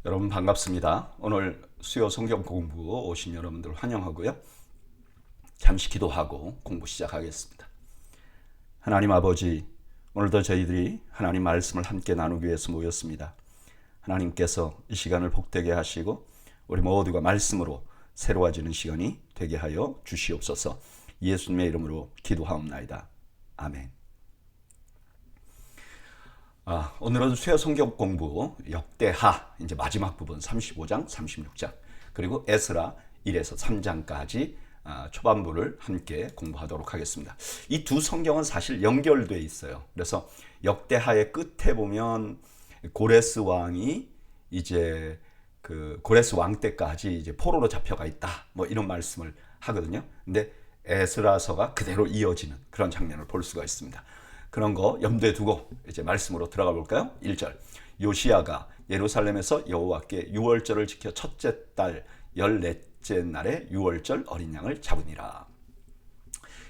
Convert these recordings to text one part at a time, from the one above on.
여러분 반갑습니다. 오늘 수요 성경 공부 오신 여러분들 환영하고요. 잠시 기도하고 공부 시작하겠습니다. 하나님 아버지, 오늘도 저희들이 하나님 말씀을 함께 나누기 위해서 모였습니다. 하나님께서 이 시간을 복되게 하시고 우리 모두가 말씀으로 새로워지는 시간이 되게 하여 주시옵소서. 예수님의 이름으로 기도하옵나이다. 아멘. 오늘은 수요 성경 공부 역대하 이제 마지막 부분 35장, 36장 그리고 에스라 1에서 3장까지 초반부를 함께 공부하도록 하겠습니다. 이 두 성경은 사실 연결되어 있어요. 그래서 역대하의 끝에 보면 고레스 왕이 이제 그 고레스 왕 때까지 이제 포로로 잡혀가 있다. 뭐 이런 말씀을 하거든요. 근데 에스라서가 그대로 이어지는 그런 장면을 볼 수가 있습니다. 그런 거 염두에 두고 이제 말씀으로 들어가 볼까요? 1절. 요시야가 예루살렘에서 여호와께 유월절을 지켜 첫째 달 14째 날에 유월절 어린 양을 잡으니라.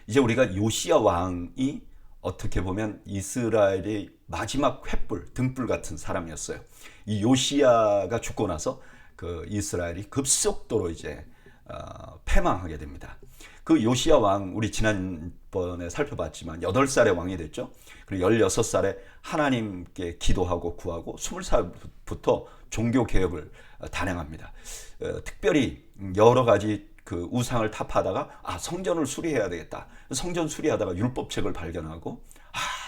이제 우리가 요시야 왕이 어떻게 보면 이스라엘의 마지막 횃불, 등불 같은 사람이었어요. 이 요시야가 죽고 나서 그 이스라엘이 급속도로 이제 패망하게 됩니다. 그 요시야 왕 우리 지난번에 살펴봤지만 8살에 왕이 됐죠. 그리고 16살에 하나님께 기도하고 구하고 20살부터 종교 개혁을 단행합니다. 특별히 여러 가지 그 우상을 타파하다가 성전을 수리해야 되겠다. 성전 수리하다가 율법책을 발견하고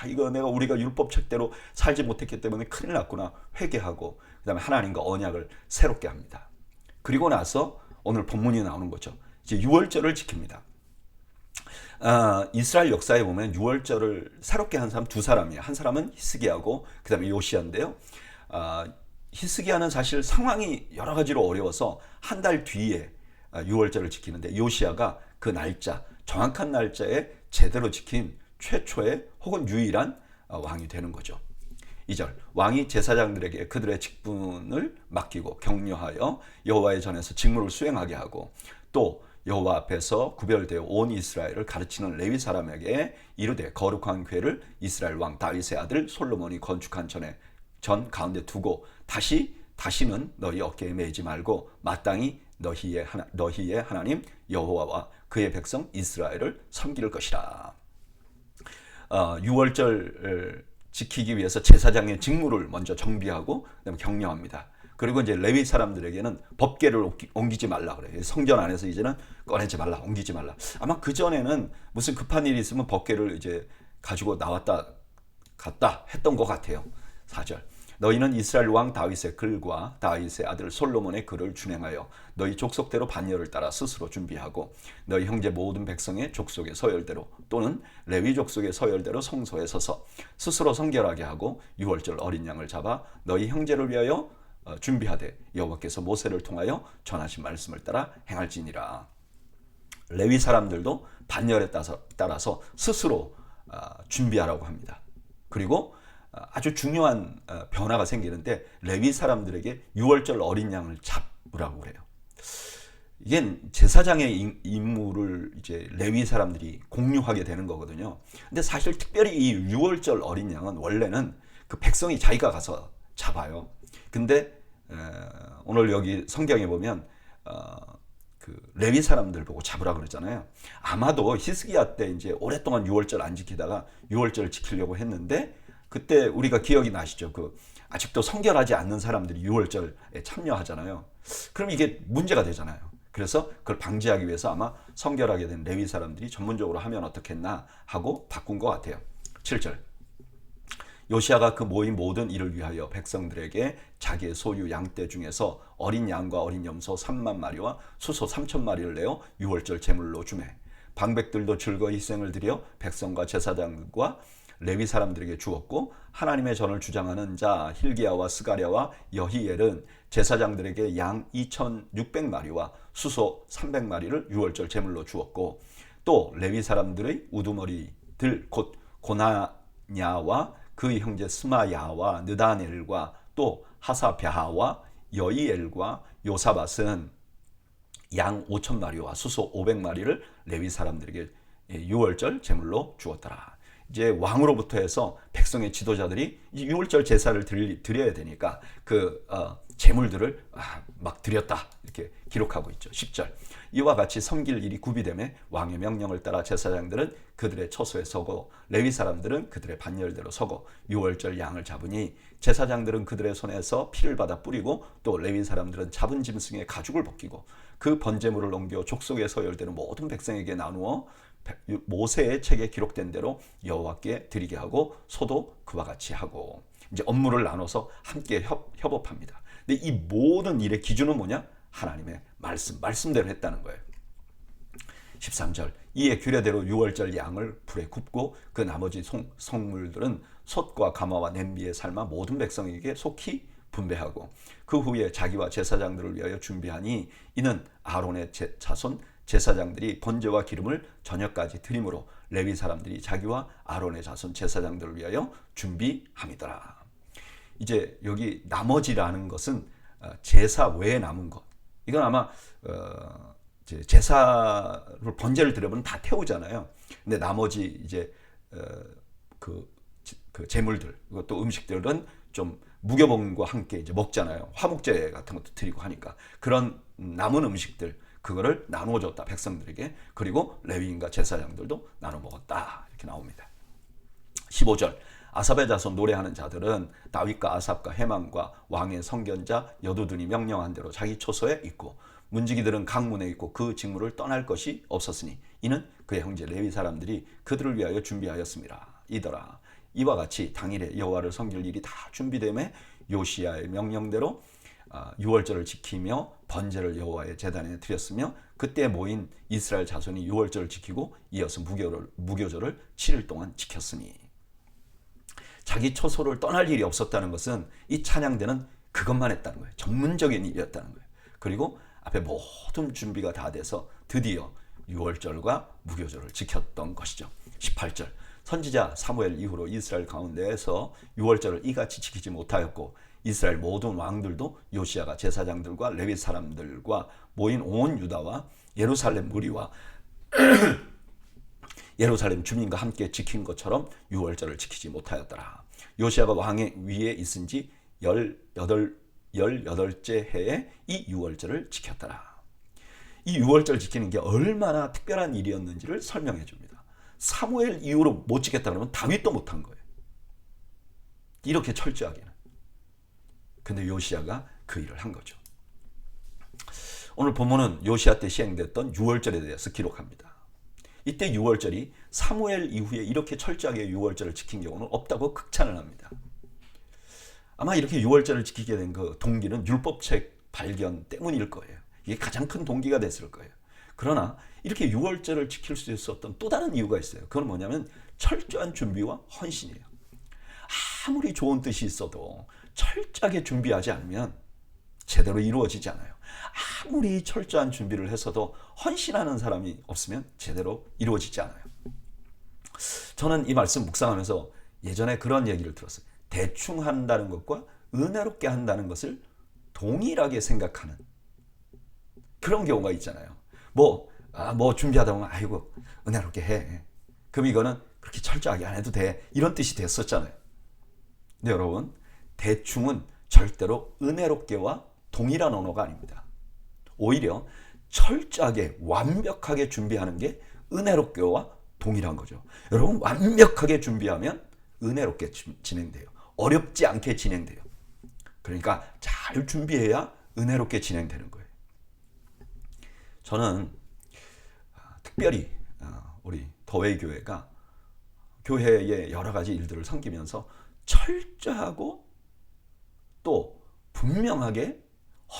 이거 우리가 율법책대로 살지 못했기 때문에 큰일 났구나 회개하고 그다음에 하나님과 언약을 새롭게 합니다. 그리고 나서 오늘 본문이 나오는 거죠. 이제 유월절을 지킵니다. 이스라엘 역사에 보면 유월절을 새롭게 한 사람 두 사람이에요. 한 사람은 히스기야고 그 다음에 요시야인데요. 히스기야는 사실 상황이 여러 가지로 어려워서 한 달 뒤에 유월절을 지키는데 요시야가 그 날짜, 정확한 날짜에 제대로 지킨 최초의 혹은 유일한 왕이 되는 거죠. 2절. 왕이 제사장들에게 그들의 직분을 맡기고 격려하여 여호와의 전에서 직무를 수행하게 하고 또 여호와 앞에서 구별되어 온 이스라엘을 가르치는 레위 사람에게 이르되 거룩한 궤를 이스라엘 왕 다윗의 아들 솔로몬이 건축한 전 가운데 두고 다시는 너희 어깨에 매지 말고 마땅히 너희의 하나님 여호와와 그의 백성 이스라엘을 섬길 것이라. 유월절 지키기 위해서 제사장의 직무를 먼저 정비하고 그다음에 격려합니다. 그리고 이제 레위 사람들에게는 법궤를 옮기지 말라 그래요. 성전 안에서 이제는 꺼내지 말라, 옮기지 말라. 아마 그 전에는 무슨 급한 일이 있으면 법궤를 이제 가지고 나왔다 갔다 했던 것 같아요. 4절. 너희는 이스라엘 왕 다윗의 글과 다윗의 아들 솔로몬의 글을 준행하여 너희 족속대로 반열을 따라 스스로 준비하고 너희 형제 모든 백성의 족속의 서열대로 또는 레위 족속의 서열대로 성소에 서서 스스로 성결하게 하고 유월절 어린 양을 잡아 너희 형제를 위하여 준비하되 여호와께서 모세를 통하여 전하신 말씀을 따라 행할지니라. 레위 사람들도 반열에 따라서 스스로 준비하라고 합니다. 그리고 아주 중요한 변화가 생기는데 레위 사람들에게 유월절 어린 양을 잡으라고 그래요. 이게 제사장의 임무를 이제 레위 사람들이 공유하게 되는 거거든요. 근데 사실 특별히 이 유월절 어린 양은 원래는 그 백성이 자기가 가서 잡아요. 근데 오늘 여기 성경에 보면 그 레위 사람들 보고 잡으라 그러잖아요. 아마도 히스기야 때 이제 오랫동안 유월절 안 지키다가 유월절 지키려고 했는데 그때 우리가 기억이 나시죠? 그 아직도 성결하지 않는 사람들이 유월절에 참여하잖아요. 그럼 이게 문제가 되잖아요. 그래서 그걸 방지하기 위해서 아마 성결하게 된 레위 사람들이 전문적으로 하면 어떻겠나 하고 바꾼 것 같아요. 7절. 요시야가 그 모인 모든 일을 위하여 백성들에게 자기의 소유 양떼 중에서 어린 양과 어린 염소 3만 마리와 수소 3천 마리를 내어 유월절 제물로 주매 방백들도 즐거이 희생을 드려 백성과 제사장과 레위 사람들에게 주었고 하나님의 전을 주장하는 자 hil기야와 스가랴와 여히엘은 제사장들에게 양 2,600마리와 수소 300마리를 유월절 제물로 주었고 또 레위 사람들의 우두머리들 곧 고나냐와 그의 형제 스마야와 느다넬과 또 하사벼하와 여이엘과 요사밧은 양 5,000마리와 수소 500마리를 레위 사람들에게 유월절 제물로 주었더라. 이제 왕으로부터 해서 백성의 지도자들이 유월절 제사를 드려야 되니까 그 재물들을 막 드렸다 이렇게 기록하고 있죠. 10절 이와 같이 섬길 일이 구비되매 왕의 명령을 따라 제사장들은 그들의 처소에 서고 레위 사람들은 그들의 반열대로 서고 유월절 양을 잡으니 제사장들은 그들의 손에서 피를 받아 뿌리고 또 레위 사람들은 잡은 짐승의 가죽을 벗기고 그 번제물을 옮겨 족속에 서열되는 모든 백성에게 나누어 모세의 책에 기록된 대로 여호와께 드리게 하고 소도 그와 같이 하고 이제 업무를 나눠서 함께 협업합니다. 근데 이 모든 일의 기준은 뭐냐? 하나님의 말씀대로 했다는 거예요. 13절 이에 규례대로 유월절 양을 불에 굽고 그 나머지 성물들은 솥과 가마와 냄비에 삶아 모든 백성에게 속히 분배하고 그 후에 자기와 제사장들을 위하여 준비하니 이는 아론의 자손 제사장들이 번제와 기름을 저녁까지 드림으로 레위 사람들이 자기와 아론의 자손 제사장들을 위하여 준비함이더라. 이제 여기 나머지라는 것은 제사 외에 남은 것. 이건 아마 제사를 번제를 드려보면 다 태우잖아요. 근데 나머지 이제 그 제물들, 또 음식들은 좀 무교봉과 함께 이제 먹잖아요. 화목제 같은 것도 드리고 하니까 그런 남은 음식들 그거를 나누어 줬다 백성들에게. 그리고 레위인과 제사장들도 나눠 먹었다 이렇게 나옵니다. 15절 아삽의 자손 노래하는 자들은 다윗과 아삽과 헤만과 왕의 성견자 여두둔이 명령한 대로 자기 초소에 있고 문지기들은 강문에 있고 그 직무를 떠날 것이 없었으니 이는 그의 형제 레위 사람들이 그들을 위하여 준비하였습니다. 이더라. 이와 같이 당일에 여호와를 섬길 일이 다 준비되매 요시야의 명령대로 유월절을 지키며 번제를 여호와의 제단에 드렸으며 그때 모인 이스라엘 자손이 유월절을 지키고 이어서 무교절을 7일 동안 지켰으니 자기 처소를 떠날 일이 없었다는 것은 이 찬양대는 그것만 했다는 거예요. 전문적인 일이었다는 거예요. 그리고 앞에 모든 준비가 다 돼서 드디어 유월절과 무교절을 지켰던 것이죠. 18절 선지자 사무엘 이후로 이스라엘 가운데에서 유월절을 이같이 지키지 못하였고 이스라엘 모든 왕들도 요시야가 제사장들과 레위 사람들과 모인 온 유다와 예루살렘 무리와 예루살렘 주민과 함께 지킨 것처럼 유월절을 지키지 못하였더라. 요시야가 왕의 위에 있은 지 18째 해에 이 유월절을 지켰더라. 이 유월절 지키는 게 얼마나 특별한 일이었는지를 설명해 줍니다. 사무엘 이후로 못 지켰다 그러면 다윗도 못한 거예요. 이렇게 철저하게는. 근데 요시야가 그 일을 한 거죠. 오늘 본문은 요시야 때 시행됐던 유월절에 대해서 기록합니다. 이때 유월절이 사무엘 이후에 이렇게 철저하게 유월절을 지킨 경우는 없다고 극찬을 합니다. 아마 이렇게 유월절을 지키게 된 그 동기는 율법책 발견 때문일 거예요. 이게 가장 큰 동기가 됐을 거예요. 그러나 이렇게 유월절을 지킬 수 있었던 또 다른 이유가 있어요. 그건 뭐냐면 철저한 준비와 헌신이에요. 아무리 좋은 뜻이 있어도 철저하게 준비하지 않으면 제대로 이루어지지 않아요. 아무리 철저한 준비를 했어도 헌신하는 사람이 없으면 제대로 이루어지지 않아요. 저는 이 말씀 묵상하면서 예전에 그런 얘기를 들었어요. 대충 한다는 것과 은혜롭게 한다는 것을 동일하게 생각하는 그런 경우가 있잖아요. 뭐 준비하다 보면 아이고 은혜롭게 해. 그럼 이거는 그렇게 철저하게 안 해도 돼. 이런 뜻이 됐었잖아요. 근데 여러분 대충은 절대로 은혜롭게와 동일한 언어가 아닙니다. 오히려 철저하게 완벽하게 준비하는 게 은혜롭게와 동일한 거죠. 여러분 완벽하게 준비하면 은혜롭게 진행돼요. 어렵지 않게 진행돼요. 그러니까 잘 준비해야 은혜롭게 진행되는 거예요. 저는 특별히 우리 더웨이 교회가 교회의 여러 가지 일들을 섬기면서 철저하고 또 분명하게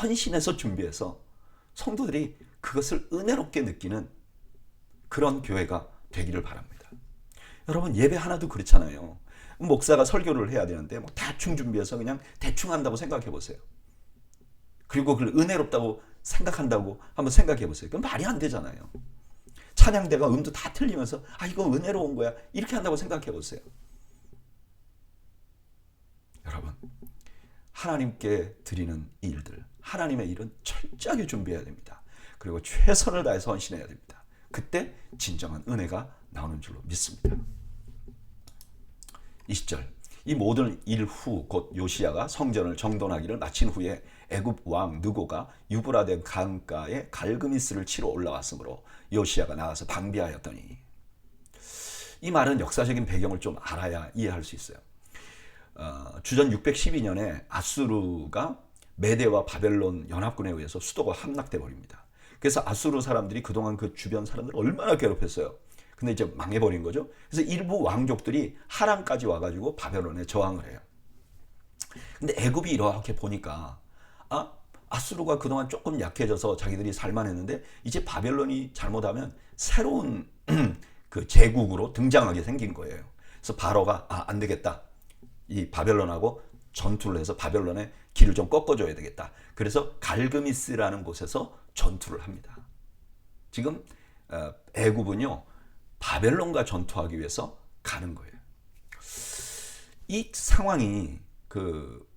헌신해서 준비해서 성도들이 그것을 은혜롭게 느끼는 그런 교회가 되기를 바랍니다. 여러분 예배 하나도 그렇잖아요. 목사가 설교를 해야 되는데 뭐 대충 준비해서 그냥 대충 한다고 생각해 보세요. 그리고 그걸 은혜롭다고 생각한다고 한번 생각해 보세요. 그건 말이 안 되잖아요. 찬양대가 음도 다 틀리면서 이거 은혜로운 거야 이렇게 한다고 생각해 보세요. 여러분 하나님께 드리는 일들, 하나님의 일은 철저하게 준비해야 됩니다. 그리고 최선을 다해서 헌신해야 됩니다. 그때 진정한 은혜가 나오는 줄로 믿습니다. 20절 이 모든 일 후 곧 요시야가 성전을 정돈하기를 마친 후에 애굽 왕 느고가 유브라데 강가에 갈그미스를 치러 올라왔으므로 요시야가 나가서 방비하였더니, 이 말은 역사적인 배경을 좀 알아야 이해할 수 있어요. 주전 612년에 아수르가 메대와 바벨론 연합군에 의해서 수도가 함락돼 버립니다. 그래서 아수르 사람들이 그동안 그 주변 사람들을 얼마나 괴롭혔어요. 근데 이제 망해버린 거죠. 그래서 일부 왕족들이 하란까지 와가지고 바벨론에 저항을 해요. 근데 애굽이 이렇게 보니까 아수르가 그동안 조금 약해져서 자기들이 살만했는데 이제 바벨론이 잘못하면 새로운 그 제국으로 등장하게 생긴 거예요. 그래서 바로가 안 되겠다. 이 바벨론하고 전투를 해서 바벨론의 길을 좀 꺾어줘야 되겠다. 그래서 갈그미스라는 곳에서 전투를 합니다. 지금 애굽은요 바벨론과 전투하기 위해서 가는 거예요. 이 상황이 그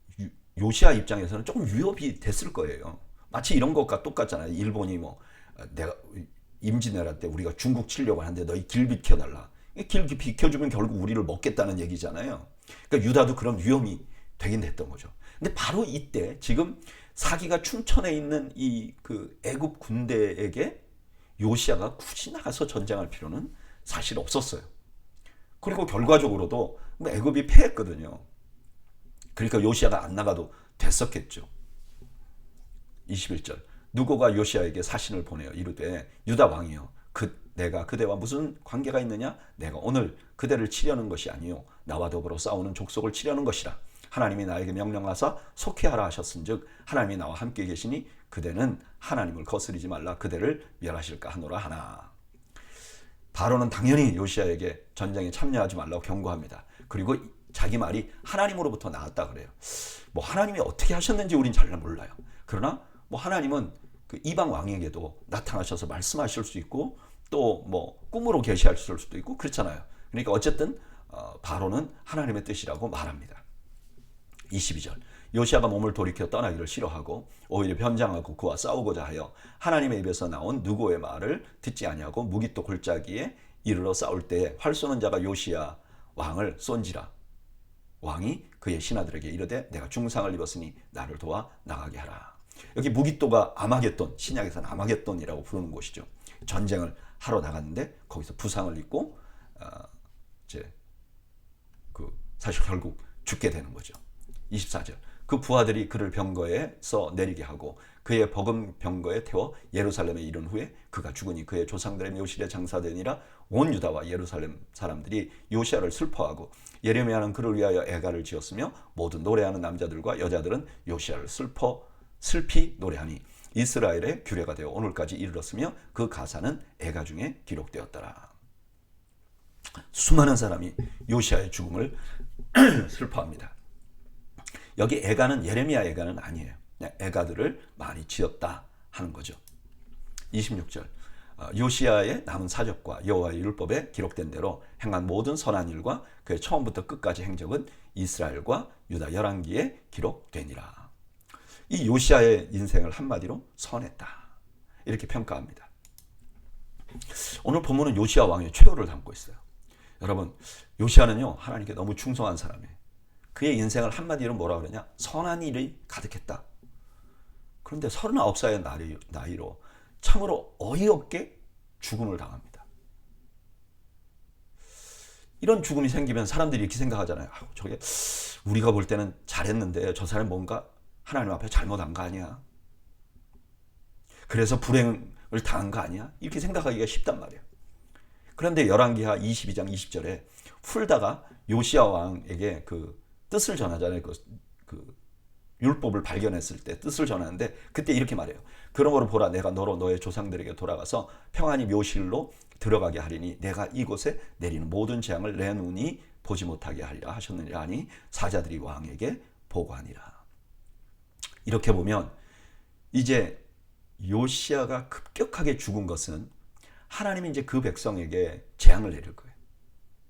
요시야 입장에서는 조금 위협이 됐을 거예요. 마치 이런 것과 똑같잖아요. 일본이 내가 임진왜란 때 우리가 중국 치려고 하는데 너희 길 비켜달라. 길 비켜주면 결국 우리를 먹겠다는 얘기잖아요. 그러니까 유다도 그런 위험이 되긴 됐던 거죠. 근데 바로 이때 지금 사기가 춘천에 있는 이 그 애굽 군대에게 요시야가 굳이 나가서 전쟁할 필요는 사실 없었어요. 그리고 결과적으로도 애굽이 패했거든요. 그러니까 요시야가 안 나가도 됐었겠죠. 21절 누고가 요시야에게 사신을 보내어 이르되 유다 왕이여 내가 그대와 무슨 관계가 있느냐? 내가 오늘 그대를 치려는 것이 아니요 나와 더불어 싸우는 족속을 치려는 것이라. 하나님이 나에게 명령하사 속회하라 하셨은즉 하나님이 나와 함께 계시니 그대는 하나님을 거스리지 말라 그대를 멸하실까 하노라 하나. 바로는 당연히 요시야에게 전쟁에 참여하지 말라고 경고합니다. 그리고 자기 말이 하나님으로부터 나왔다 그래요. 하나님이 어떻게 하셨는지 우린 잘 몰라요. 그러나 하나님은 그 이방 왕에게도 나타나셔서 말씀하실 수 있고 또 꿈으로 계시하실 수도 있고 그렇잖아요. 그러니까 어쨌든 바로는 하나님의 뜻이라고 말합니다. 22절 요시야가 몸을 돌이켜 떠나기를 싫어하고 오히려 변장하고 그와 싸우고자 하여 하나님의 입에서 나온 누구의 말을 듣지 아니하고 무기또 골짜기에 이르러 싸울 때에 활 쏘는 자가 요시야 왕을 쏜지라. 왕이 그의 신하들에게 이르되 내가 중상을 입었으니 나를 도와 나가게 하라. 여기 무기또가 아마겟돈, 신약에서는 아마겟돈이라고 부르는 곳이죠. 전쟁을 하러 나갔는데 거기서 부상을 입고 사실 결국 죽게 되는 거죠. 24절 그 부하들이 그를 병거에서 내리게 하고 그의 버금 병거에 태워 예루살렘에 이른 후에 그가 죽으니 그의 조상들의 묘실에 장사되니라. 온 유다와 예루살렘 사람들이 요시야를 슬퍼하고 예레미야는 그를 위하여 애가를 지었으며 모든 노래하는 남자들과 여자들은 요시야를 슬피 노래하니 이스라엘의 규례가 되어 오늘까지 이르렀으며 그 가사는 애가 중에 기록되었더라. 수많은 사람이 요시야의 죽음을 슬퍼합니다. 여기 애가는 예레미야 애가는 아니에요. 그냥 애가들을 많이 지었다 하는 거죠. 26절 요시야의 남은 사적과 여호와의 율법에 기록된 대로 행한 모든 선한 일과 그의 처음부터 끝까지 행적은 이스라엘과 유다 열왕기에 기록되니라. 이 요시야의 인생을 한마디로 선했다 이렇게 평가합니다. 오늘 본문은 요시야 왕의 최후를 담고 있어요. 여러분 요시야는요 하나님께 너무 충성한 사람이에요. 그의 인생을 한마디로 뭐라 그러냐? 선한 일이 가득했다. 그런데 39살의 나이로 참으로 어이없게 죽음을 당합니다. 이런 죽음이 생기면 사람들이 이렇게 생각하잖아요. 저게 우리가 볼 때는 잘했는데 저 사람이 뭔가 하나님 앞에 잘못한 거 아니야? 그래서 불행을 당한 거 아니야? 이렇게 생각하기가 쉽단 말이에요. 그런데 열왕기하 22장 20절에 풀다가 요시야 왕에게 그 뜻을 전하잖아요. 그 율법을 발견했을 때 뜻을 전하는데 그때 이렇게 말해요. 그러므로 보라 내가 너로 너의 조상들에게 돌아가서 평안히 묘실로 들어가게 하리니 내가 이곳에 내리는 모든 재앙을 내 눈이 보지 못하게 하리라 하셨느니라 하니 사자들이 왕에게 보고하니라. 이렇게 보면 이제 요시야가 급격하게 죽은 것은 하나님이 이제 그 백성에게 재앙을 내릴 거예요.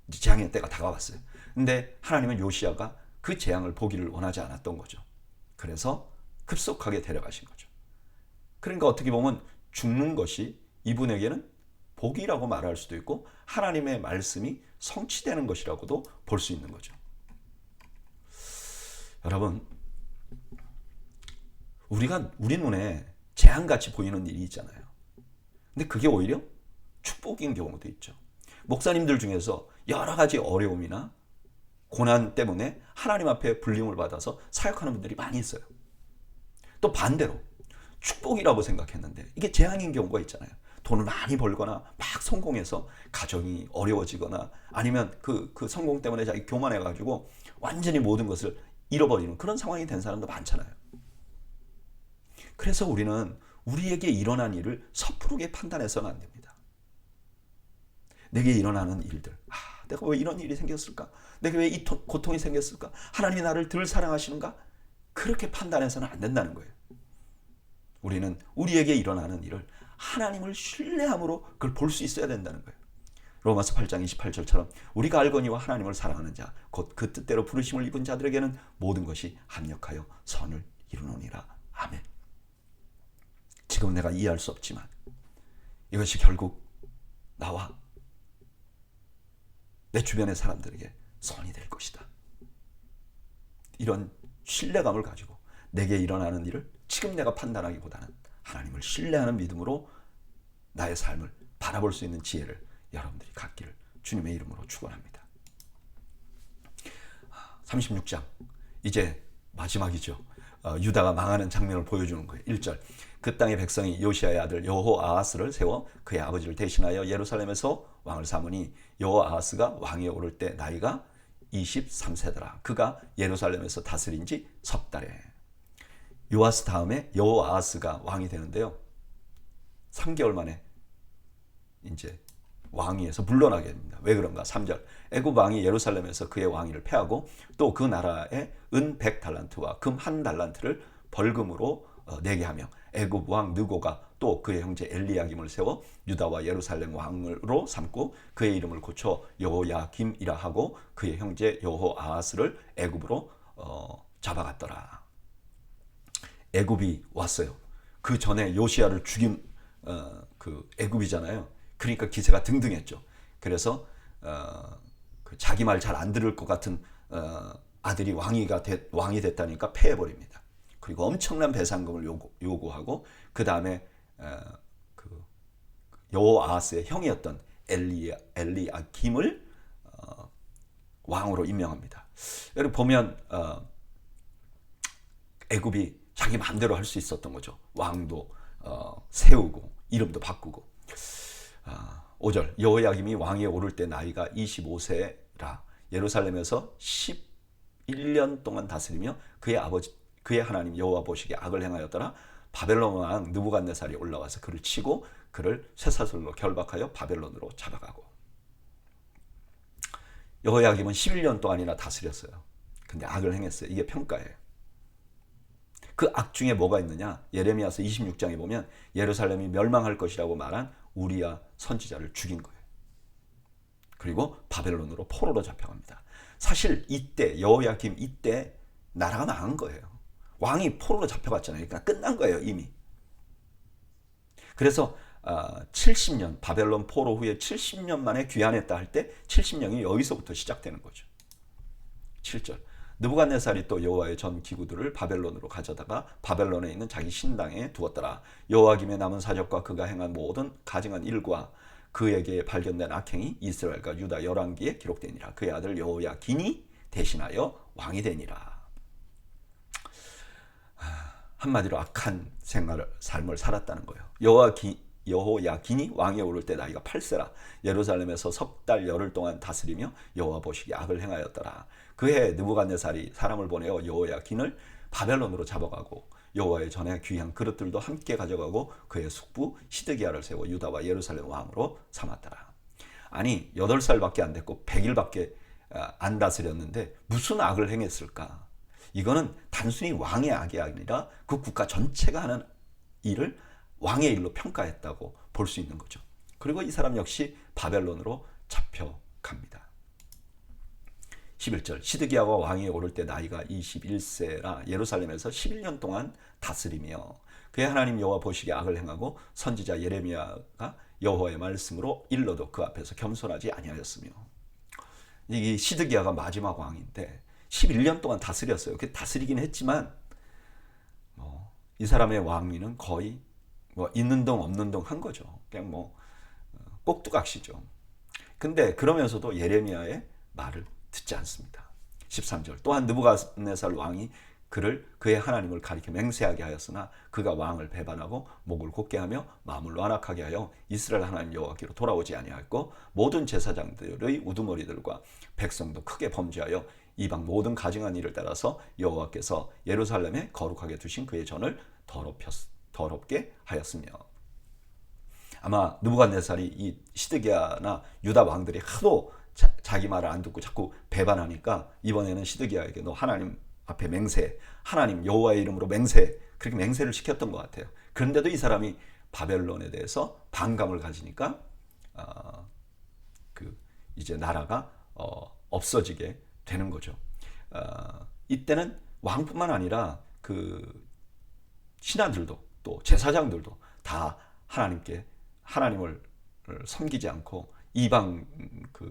이제 재앙의 때가 다가왔어요. 근데 하나님은 요시야가 그 재앙을 보기를 원하지 않았던 거죠. 그래서 급속하게 데려가신 거죠. 그러니까 어떻게 보면 죽는 것이 이분에게는 복이라고 말할 수도 있고 하나님의 말씀이 성취되는 것이라고도 볼 수 있는 거죠. 여러분, 우리 눈에 재앙같이 보이는 일이 있잖아요. 근데 그게 오히려 축복인 경우도 있죠. 목사님들 중에서 여러 가지 어려움이나 고난 때문에 하나님 앞에 불림을 받아서 사역하는 분들이 많이 있어요. 또 반대로 축복이라고 생각했는데 이게 재앙인 경우가 있잖아요. 돈을 많이 벌거나 막 성공해서 가정이 어려워지거나 아니면 그 성공 때문에 자기 교만해가지고 완전히 모든 것을 잃어버리는 그런 상황이 된 사람도 많잖아요. 그래서 우리는 우리에게 일어난 일을 섣부르게 판단해서는 안 됩니다. 내게 일어나는 일들, 내가 왜 이런 일이 생겼을까? 내게 왜 이 고통이 생겼을까? 하나님이 나를 덜 사랑하시는가? 그렇게 판단해서는 안 된다는 거예요. 우리는 우리에게 일어나는 일을 하나님을 신뢰함으로 그걸 볼 수 있어야 된다는 거예요. 로마서 8장 28절처럼 우리가 알거니와 하나님을 사랑하는 자, 곧 그 뜻대로 부르심을 입은 자들에게는 모든 것이 합력하여 선을 이루느니라. 아멘. 지금 내가 이해할 수 없지만 이것이 결국 나와 내 주변의 사람들에게 선이 될 것이다. 이런 신뢰감을 가지고 내게 일어나는 일을 지금 내가 판단하기보다는 하나님을 신뢰하는 믿음으로 나의 삶을 바라볼 수 있는 지혜를 여러분들이 갖기를 주님의 이름으로 축원합니다. 36장 이제 마지막이죠. 유다가 망하는 장면을 보여주는 거예요. 1절 그 땅의 백성이 요시아의 아들 여호아하스를 세워 그의 아버지를 대신하여 예루살렘에서 왕을 삼으니 여호아하스가 왕위에 오를 때 나이가 23세더라. 그가 예루살렘에서 다스린 지 석 달에. 요아스 다음에 여호아하스가 왕이 되는데요. 3개월 만에 이제 왕위에서 물러나게 됩니다. 왜 그런가? 3절 애굽 왕이 예루살렘에서 그의 왕위를 패하고 또 그 나라에 은 100달란트와 금 1달란트를 벌금으로 내게 하며 애굽 왕 느고가 또 그의 형제 엘리야김을 세워 유다와 예루살렘 왕으로 삼고 그의 이름을 고쳐 여호야김이라 하고 그의 형제 여호아하스를 애굽으로 잡아갔더라. 애굽이 왔어요. 그 전에 요시야를 죽인 그 애굽이잖아요. 그러니까 기세가 등등했죠. 그래서 자기 말 잘 안 들을 것 같은 아들이 왕이 됐다니까 패해버립니다. 그리고 엄청난 배상금을 요구하고 그 다음에 그 여호아하스의 형이었던 엘리야김을 왕으로 임명합니다. 여러분 보면 애굽이 자기 마음대로 할 수 있었던 거죠. 왕도 세우고 이름도 바꾸고. 5절 여호야김이 왕위에 오를 때 나이가 25세라 예루살렘에서 11년 동안 다스리며 그의 하나님 여호와 보시기에 악을 행하였더라. 바벨론 왕 느부갓네살이 올라와서 그를 치고 그를 쇠사슬로 결박하여 바벨론으로 잡아가고. 여호야김은 11년 동안이나 다스렸어요. 근데 악을 행했어요. 이게 평가예요. 그 악 중에 뭐가 있느냐? 예레미야서 26장에 보면 예루살렘이 멸망할 것이라고 말한 우리야 선지자를 죽인 거예요. 그리고 바벨론으로 포로로 잡혀갑니다. 사실 이때 여호야김 이때 나라가 망한 거예요. 왕이 포로로 잡혀갔잖아요. 그러니까 끝난 거예요 이미. 그래서 70년 바벨론 포로 후에 70년 만에 귀환했다 할 때 70년이 여기서부터 시작되는 거죠. 7절 느부갓네살이 또 여호와의 전 기구들을 바벨론으로 가져다가 바벨론에 있는 자기 신당에 두었더라. 여호야김의 남은 사적과 그가 행한 모든 가증한 일과 그에게 발견된 악행이 이스라엘과 유다 열왕기에 기록되니라. 그의 아들 여호야긴이 대신하여 왕이 되니라. 한마디로 악한 삶을 살았다는 거예요. 여호야긴이 왕위에 오를 때 나이가 8세라. 예루살렘에서 석 달 열흘 동안 다스리며 여호와 보시기에 악을 행하였더라. 그해 느부갓네살이 사람을 보내어 여호야긴을 바벨론으로 잡아가고 여호와의 전에 귀한 그릇들도 함께 가져가고 그의 숙부 시드기야를 세워 유다와 예루살렘 왕으로 삼았더라. 아니 8살밖에 안 됐고 100일밖에 안 다스렸는데 무슨 악을 행했을까? 이거는 단순히 왕의 악이 아니라 그 국가 전체가 하는 일을 왕의 일로 평가했다고 볼 수 있는 거죠. 그리고 이 사람 역시 바벨론으로 잡혀갑니다. 11절 시드기야가 왕위에 오를 때 나이가 21세라 예루살렘에서 11년 동안 다스리며 그의 하나님 여호와 보시기에 악을 행하고 선지자 예레미야가 여호와의 말씀으로 일러도 그 앞에서 겸손하지 아니하였으며. 이 시드기야가 마지막 왕인데 11년 동안 다스렸어요. 그 다스리긴 했지만 이 사람의 왕위는 거의 있는 동 없는 동 한 거죠. 그냥 꼭두각시죠. 근데 그러면서도 예레미야의 말을 듣지 않습니다. 13절 또한 느부갓네살 왕이 그의 하나님을 가리켜 맹세하게 하였으나 그가 왕을 배반하고 목을 곧게 하며 마음을 완악하게 하여 이스라엘 하나님 여호와께로 돌아오지 아니하였고 모든 제사장들의 우두머리들과 백성도 크게 범죄하여 이방 모든 가증한 일을 따라서 여호와께서 예루살렘에 거룩하게 두신 그의 전을 더럽게 하였으며. 아마 느부갓네살이 이 시드기야나 유다 왕들이 하도 자기 말을 안 듣고 자꾸 배반하니까 이번에는 시드기야에게 너 하나님 앞에 맹세, 하나님 여호와의 이름으로 맹세, 그렇게 맹세를 시켰던 것 같아요. 그런데도 이 사람이 바벨론에 대해서 반감을 가지니까 이제 나라가 없어지게 되는 거죠. 이때는 왕뿐만 아니라 신하들도 또 제사장들도 다 하나님을 섬기지 않고 이방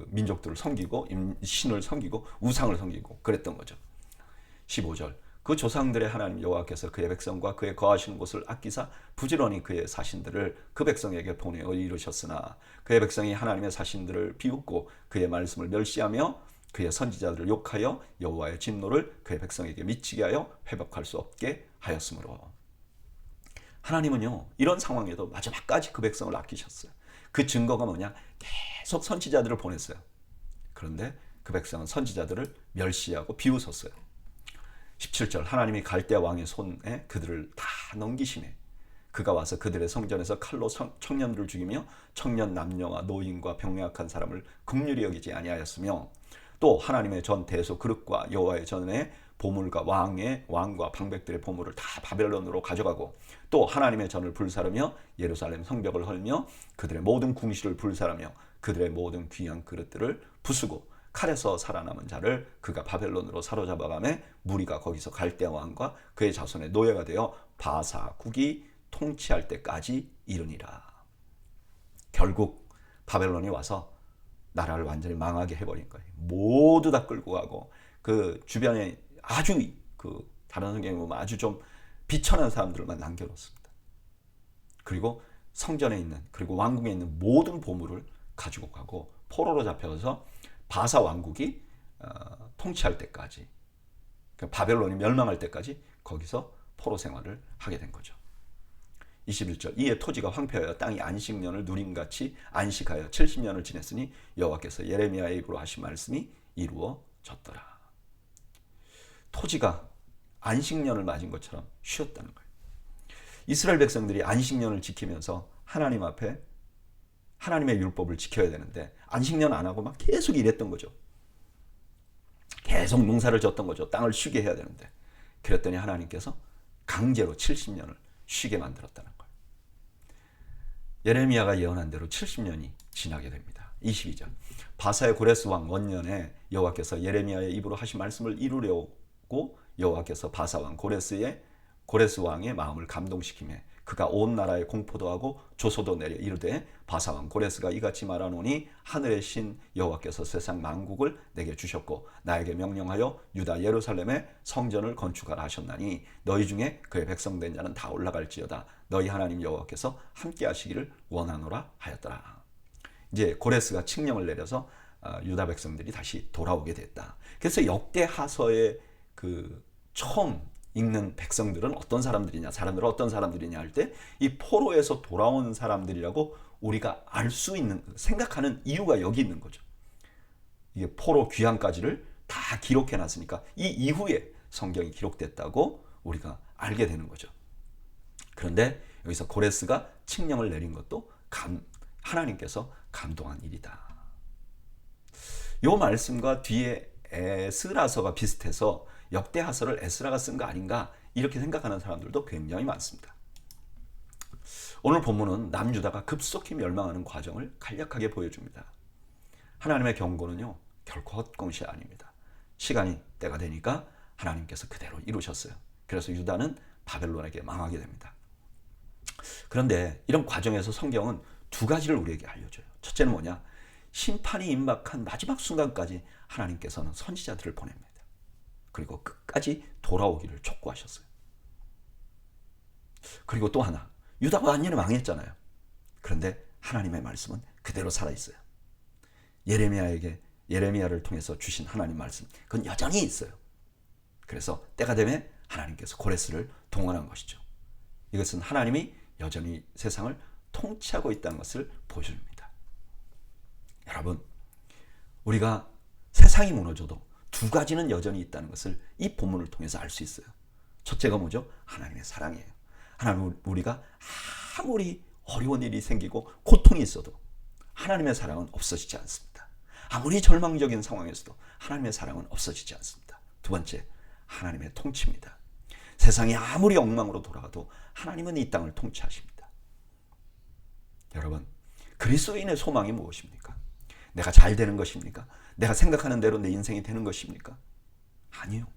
민족들을 섬기고 신을 섬기고 우상을 섬기고 그랬던 거죠. 15절 그 조상들의 하나님 여호와께서 그의 백성과 그의 거하시는 곳을 아끼사 부지런히 그의 사신들을 그 백성에게 보내어 이루셨으나 그의 백성이 하나님의 사신들을 비웃고 그의 말씀을 멸시하며 그의 선지자들을 욕하여 여호와의 진노를 그의 백성에게 미치게 하여 회복할 수 없게 하였으므로. 하나님은요 이런 상황에도 마지막까지 그 백성을 아끼셨어요. 그 증거가 뭐냐? 계속 선지자들을 보냈어요. 그런데 그 백성은 선지자들을 멸시하고 비웃었어요. 17절 하나님이 갈대아 왕의 손에 그들을 다 넘기시매 그가 와서 그들의 성전에서 칼로 청년들을 죽이며 청년 남녀와 노인과 병약한 사람을 긍휼히 여기지 아니하였으며 또 하나님의 전 대소 그릇과 여호와의 전에 보물과 왕과 방백들의 보물을 다 바벨론으로 가져가고 또 하나님의 전을 불사르며 예루살렘 성벽을 헐며 그들의 모든 궁시를 불사르며 그들의 모든 귀한 그릇들을 부수고 칼에서 살아남은 자를 그가 바벨론으로 사로잡아가매 무리가 거기서 갈대아 왕과 그의 자손의 노예가 되어 바사국이 통치할 때까지 이르니라. 결국 바벨론이 와서 나라를 완전히 망하게 해버린 거예요. 모두 다 끌고 가고 그 주변에 아주 다른 성경에 보면 아주 좀 비천한 사람들만 남겨놓습니다. 그리고 성전에 있는 그리고 왕궁에 있는 모든 보물을 가지고 가고 포로로 잡혀서 바사 왕국이 통치할 때까지 바벨론이 멸망할 때까지 거기서 포로 생활을 하게 된 거죠. 21절 이에 토지가 황폐하여 땅이 안식년을 누림같이 안식하여 70년을 지냈으니 여호와께서 예레미야의 입으로 하신 말씀이 이루어졌더라. 토지가 안식년을 맞은 것처럼 쉬었다는 거예요. 이스라엘 백성들이 안식년을 지키면서 하나님 앞에 하나님의 율법을 지켜야 되는데 안식년 안 하고 막 계속 일했던 거죠. 계속 농사를 졌던 거죠. 땅을 쉬게 해야 되는데 그랬더니 하나님께서 강제로 70년을 쉬게 만들었다는 거예요. 예레미야가 예언한 대로 70년이 지나게 됩니다. 22절 바사의 고레스 왕 원년에 여호와께서 예레미야의 입으로 하신 말씀을 이루려고 여호와께서 바사 왕 고레스 왕의 마음을 감동시키며 그가 온 나라에 공포도 하고 조소도 내려 이르되 바사 왕 고레스가 이같이 말하노니 하늘의 신 여호와께서 세상 만국을 내게 주셨고 나에게 명령하여 유다 예루살렘에 성전을 건축하라 하셨나니 너희 중에 그의 백성된 자는 다 올라갈지어다 너희 하나님 여호와께서 함께 하시기를 원하노라 하였더라. 이제 고레스가 칙령을 내려서 유다 백성들이 다시 돌아오게 됐다. 그래서 역대하서의 처음 읽는 백성들은 어떤 사람들이냐, 사람들은 어떤 사람들이냐 할 때 이 포로에서 돌아온 사람들이라고 우리가 알 수 있는, 생각하는 이유가 여기 있는 거죠. 이게 포로 귀환까지를 다 기록해 놨으니까 이 이후에 성경이 기록됐다고 우리가 알게 되는 거죠. 그런데 여기서 고레스가 칙령을 내린 것도 하나님께서 감동한 일이다. 이 말씀과 뒤에 에스라서가 비슷해서 역대하서를 에스라가 쓴 거 아닌가 이렇게 생각하는 사람들도 굉장히 많습니다. 오늘 본문은 남유다가 급속히 멸망하는 과정을 간략하게 보여줍니다. 하나님의 경고는요 결코 헛공시 아닙니다. 시간이 때가 되니까 하나님께서 그대로 이루셨어요. 그래서 유다는 바벨론에게 망하게 됩니다. 그런데 이런 과정에서 성경은 두 가지를 우리에게 알려줘요. 첫째는 뭐냐? 심판이 임박한 마지막 순간까지 하나님께서는 선지자들을 보냅니다. 그리고 끝까지 돌아오기를 촉구하셨어요. 그리고 또 하나, 유다가 완전히 망했잖아요. 그런데 하나님의 말씀은 그대로 살아있어요. 예레미야를 통해서 주신 하나님 말씀, 그건 여전히 있어요. 그래서 때가 되면 하나님께서 고레스를 동원한 것이죠. 이것은 하나님이 여전히 세상을 통치하고 있다는 것을 보여줍니다. 여러분, 우리가 세상이 무너져도 두 가지는 여전히 있다는 것을 이 본문을 통해서 알 수 있어요. 첫째가 뭐죠? 하나님의 사랑이에요. 하나님, 우리가 아무리 어려운 일이 생기고 고통이 있어도 하나님의 사랑은 없어지지 않습니다. 아무리 절망적인 상황에서도 하나님의 사랑은 없어지지 않습니다. 두 번째, 하나님의 통치입니다. 세상이 아무리 엉망으로 돌아가도 하나님은 이 땅을 통치하십니다. 여러분, 그리스도인의 소망이 무엇입니까? 내가 잘 되는 것입니까? 내가 생각하는 대로 내 인생이 되는 것입니까? 아니요.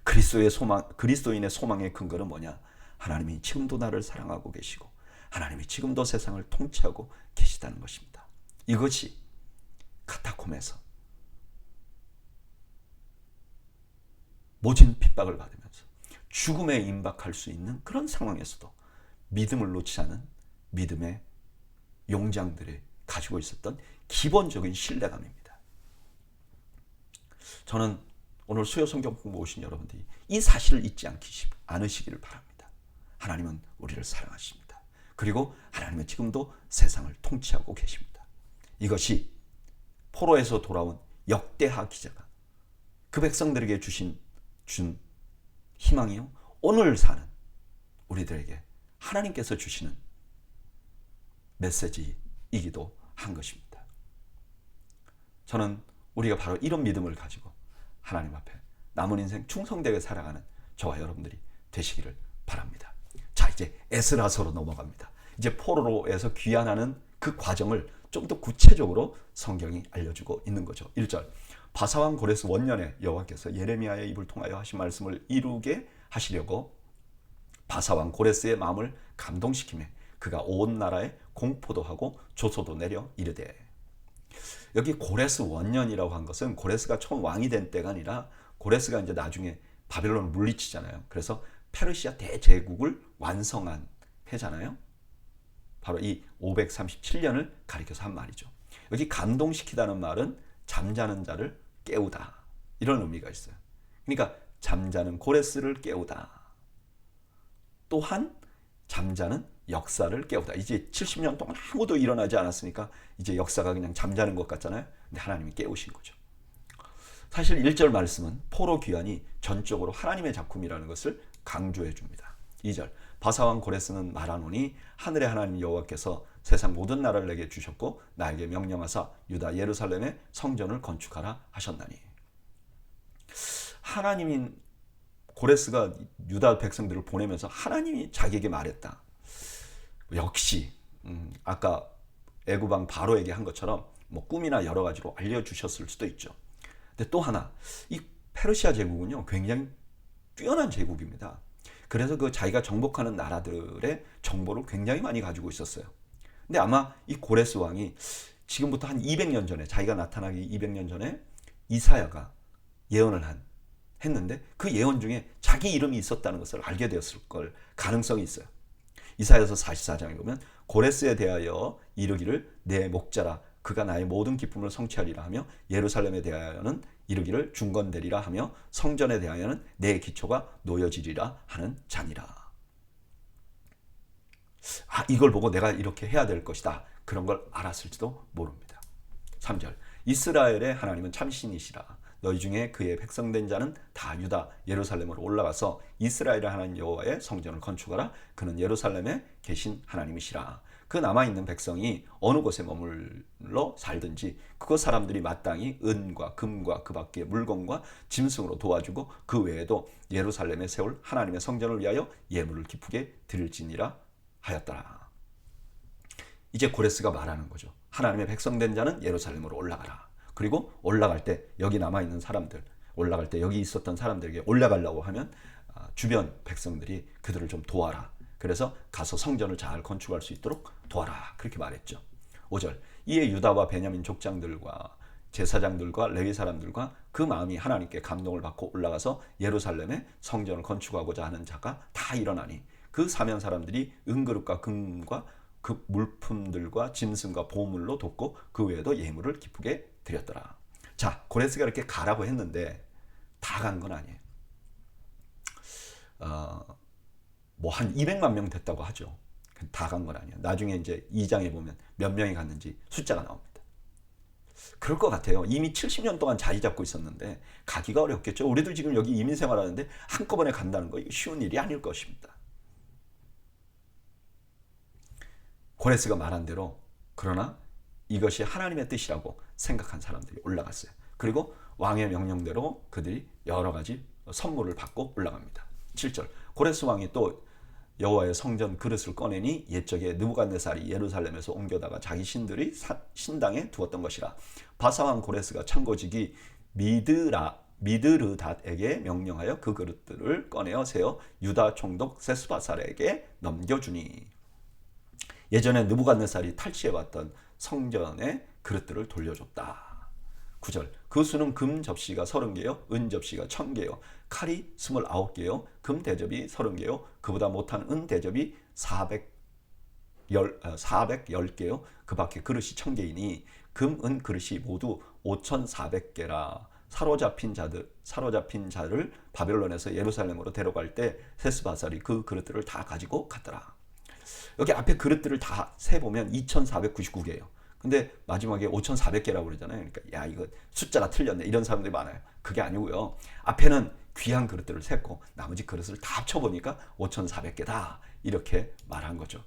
그리스도인의 소망의 근거는 뭐냐? 하나님이 지금도 나를 사랑하고 계시고 하나님이 지금도 세상을 통치하고 계시다는 것입니다. 이것이 카타콤에서 모진 핍박을 받으면서 죽음에 임박할 수 있는 그런 상황에서도 믿음을 놓지 않은 믿음의 용장들이 가지고 있었던 기본적인 신뢰감입니다. 저는 오늘 수요 성경 공부 오신 여러분들이 이 사실을 잊지 않으시기를 바랍니다. 하나님은 우리를 사랑하십니다. 그리고 하나님은 지금도 세상을 통치하고 계십니다. 이것이 포로에서 돌아온 역대하 기자가 그 백성들에게 준 희망이요, 오늘 사는 우리들에게 하나님께서 주시는 메시지이기도 한 것입니다. 저는 우리가 바로 이런 믿음을 가지고 하나님 앞에 남은 인생 충성되게 살아가는 저와 여러분들이 되시기를 바랍니다. 자, 이제 에스라서로 넘어갑니다. 이제 포로로에서 귀환하는 그 과정을 좀 더 구체적으로 성경이 알려주고 있는 거죠. 1절, 바사왕 고레스 원년에 여호와께서 예레미야의 입을 통하여 하신 말씀을 이루게 하시려고 바사왕 고레스의 마음을 감동시키며 그가 온 나라에 공포도 하고 조소도 내려 이르되. 여기 고레스 원년이라고 한 것은 고레스가 처음 왕이 된 때가 아니라 고레스가 이제 나중에 바벨론을 물리치잖아요. 그래서 페르시아 대제국을 완성한 해잖아요. 바로 이 537년을 가리켜서 한 말이죠. 여기 감동시키다는 말은 잠자는 자를 깨우다, 이런 의미가 있어요. 그러니까 잠자는 고레스를 깨우다, 또한 잠자는 역사를 깨우다. 이제 70년 동안 아무도 일어나지 않았으니까 이제 역사가 그냥 잠자는 것 같잖아요. 근데 하나님이 깨우신 거죠. 사실 1절 말씀은 포로 귀환이 전적으로 하나님의 작품이라는 것을 강조해 줍니다. 2절, 바사왕 고레스는 말하노니 하늘의 하나님 여호와께서 세상 모든 나라를 내게 주셨고 나에게 명령하사 유다 예루살렘에 성전을 건축하라 하셨나니. 하나님인 고레스가 유다 백성들을 보내면서 하나님이 자기에게 말했다. 역시 아까 애굽왕 바로에게 한 것처럼 뭐 꿈이나 여러 가지로 알려주셨을 수도 있죠. 근데 또 하나, 이 페르시아 제국은요 굉장히 뛰어난 제국입니다. 그래서 그 자기가 정복하는 나라들의 정보를 굉장히 많이 가지고 있었어요. 근데 아마 이 고레스 왕이 지금부터 한 200년 전에, 자기가 나타나기 200년 전에 이사야가 예언을 했는데 그 예언 중에 자기 이름이 있었다는 것을 알게 되었을 걸 가능성이 있어요. 이사야서 44장에 보면 고레스에 대하여 이르기를 내 목자라 그가 나의 모든 기쁨을 성취하리라 하며 예루살렘에 대하여는 이르기를 중건되리라 하며 성전에 대하여는 내 기초가 놓여지리라 하는 자니라. 이걸 보고 내가 이렇게 해야 될 것이다, 그런 걸 알았을지도 모릅니다. 3절, 이스라엘의 하나님은 참신이시라. 너희 중에 그의 백성된 자는 다 유다 예루살렘으로 올라가서 이스라엘의 하나님 여호와의 성전을 건축하라. 그는 예루살렘에 계신 하나님이시라. 그 남아있는 백성이 어느 곳에 머물러 살든지 그곳 사람들이 마땅히 은과 금과 그 밖의 물건과 짐승으로 도와주고 그 외에도 예루살렘에 세울 하나님의 성전을 위하여 예물을 기쁘게 드릴지니라 하였더라. 이제 고레스가 말하는 거죠. 하나님의 백성된 자는 예루살렘으로 올라가라. 그리고 올라갈 때 여기 남아있는 사람들, 올라갈 때 여기 있었던 사람들에게 올라가려고 하면 주변 백성들이 그들을 좀 도와라. 그래서 가서 성전을 잘 건축할 수 있도록 도와라, 그렇게 말했죠. 5절, 이에 유다와 베냐민 족장들과 제사장들과 레위 사람들과 그 마음이 하나님께 감동을 받고 올라가서 예루살렘에 성전을 건축하고자 하는 자가 다 일어나니 그 사면 사람들이 은그릇과 금과 그 물품들과 짐승과 보물로 돕고 그 외에도 예물을 기쁘게 드렸더라. 자, 고레스가 이렇게 가라고 했는데 다 간 건 아니에요. 뭐 한 200만 명 됐다고 하죠. 다 간 건 아니에요. 나중에 이제 2장에 보면 몇 명이 갔는지 숫자가 나옵니다. 그럴 것 같아요. 이미 70년 동안 자리 잡고 있었는데 가기가 어렵겠죠. 우리도 지금 여기 이민 생활하는데 한꺼번에 간다는 거 쉬운 일이 아닐 것입니다. 고레스가 말한 대로 그러나 이것이 하나님의 뜻이라고 생각한 사람들이 올라갔어요. 그리고 왕의 명령대로 그들이 여러 가지 선물을 받고 올라갑니다. 7절 고레스 왕이 또 여호와의 성전 그릇을 꺼내니 옛적에 느부갓네살이 예루살렘에서 옮겨다가 자기 신들의 신당에 두었던 것이라. 바사왕 고레스가 창고직이 미드르닷에게 명령하여 그 그릇들을 꺼내어 세어 유다 총독 세스바살에게 넘겨주니 예전에 느부갓네살이 탈취해왔던 성전의 그릇들을 돌려줬다. 9절 그 수는 금 접시가 30개요 은 접시가 1000개요 칼이 29개요 금 대접이 30개요 그보다 못한 은 대접이 410개요 그 밖에 그릇이 1000개이니 금, 은 그릇이 모두 5400개라. 사로잡힌 자를 바벨론에서 예루살렘으로 데려갈 때 세스바살이 그 그릇들을 다 가지고 갔더라. 여기 앞에 그릇들을 다 세보면 2499개예요. 근데 마지막에 5,400개라고 그러잖아요. 그러니까 야 이거 숫자가 틀렸네 이런 사람들이 많아요. 그게 아니고요. 앞에는 귀한 그릇들을 셌고 나머지 그릇을 다 합쳐보니까 5,400개다 이렇게 말한 거죠.